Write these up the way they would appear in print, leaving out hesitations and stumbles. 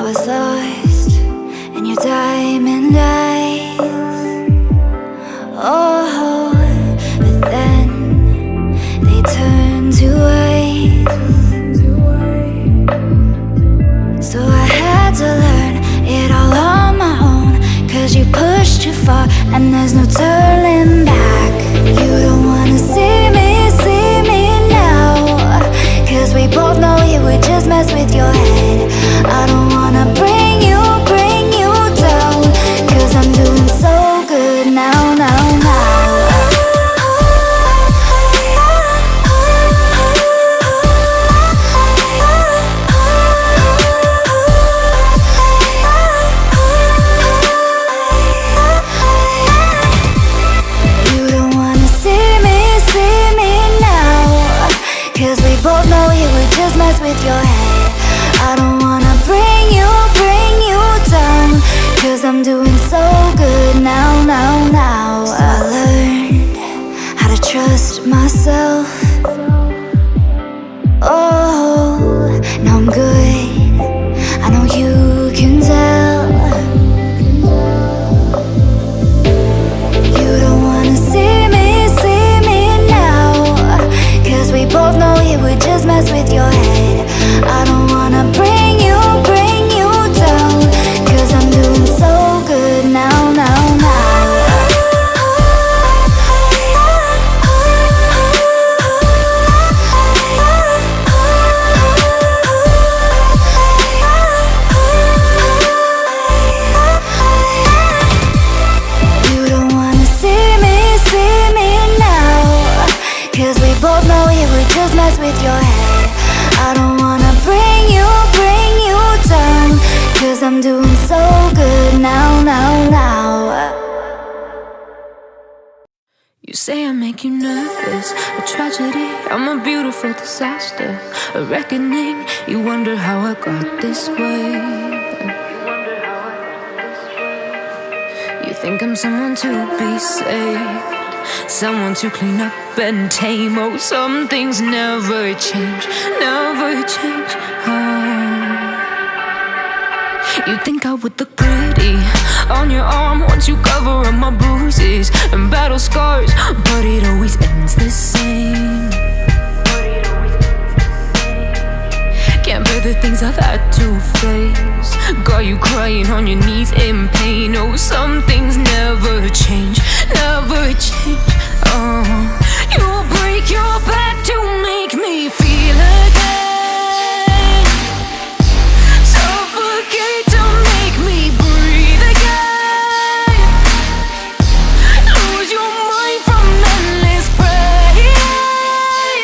was lost in your diamond eyes. Oh, but then they turned to ice. So I had to learn it all on my own, 'cause you pushed too far and there's no turning back. You don't wanna see me now, 'cause we both know it would just mess with your head. I don't wanna bring you down, 'cause I'm doing so good now. You don't wanna see me now, 'cause we both know it would just mess with your head. I don't wanna bring you down, 'cause I'm doing so good now. So I learned how to trust myself. Oh, now I'm good, I know you can tell. You don't wanna see me now, 'cause we both know it would just mess with your head. I don't wanna bring you down, 'cause I'm doing so good now. You don't wanna see me now, 'cause we both know it would just mess with your head. I don't wanna bring you down, 'cause I'm doing so good now. You say I make you nervous, a tragedy, I'm a beautiful disaster, a reckoning. You wonder how I got this way. You think I'm someone to be saved, someone to clean up and tame. Oh, some things never change. Oh. You think I would look pretty on your arm once you cover up my bruises and battle scars, but it always ends the same. Can't bear the things I've had to face, got you crying on your knees in pain. Oh, some things never change. Oh, you'll break your back to make me feel again, suffocate to make me breathe again, lose your mind from endless pain.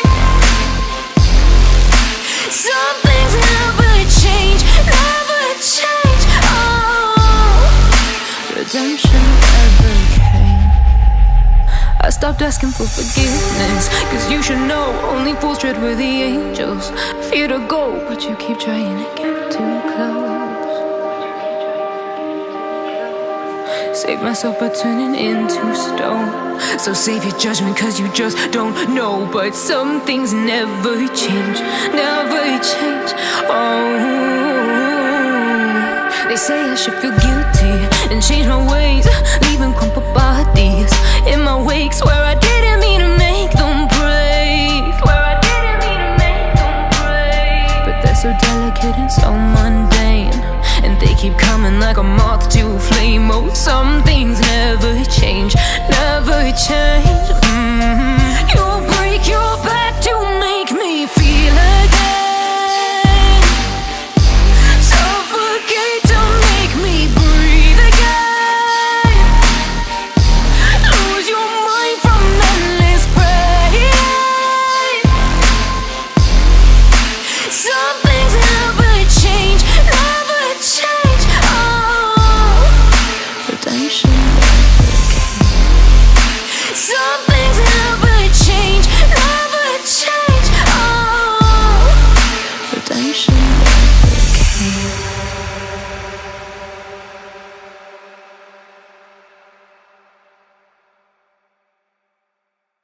Some things never change. Oh, redemption ever came. I stopped asking for forgiveness, 'cause you should know only fools tread where the angels fear to go, but you keep trying to get too close. Save myself by turning into stone, so save your judgment, 'cause you just don't know. But some things never change. Oh, they say I should feel guilty and change my ways, leaving crumpled bodies in my wake. Swear I didn't mean to make them break, but they're so delicate and so mundane, and they keep coming like a moth to a flame. Oh, some things never change. You'll break your back to make me feel again, suffocate to make me breathe again, lose your mind from endless pain. Some things never change. Oh, redemption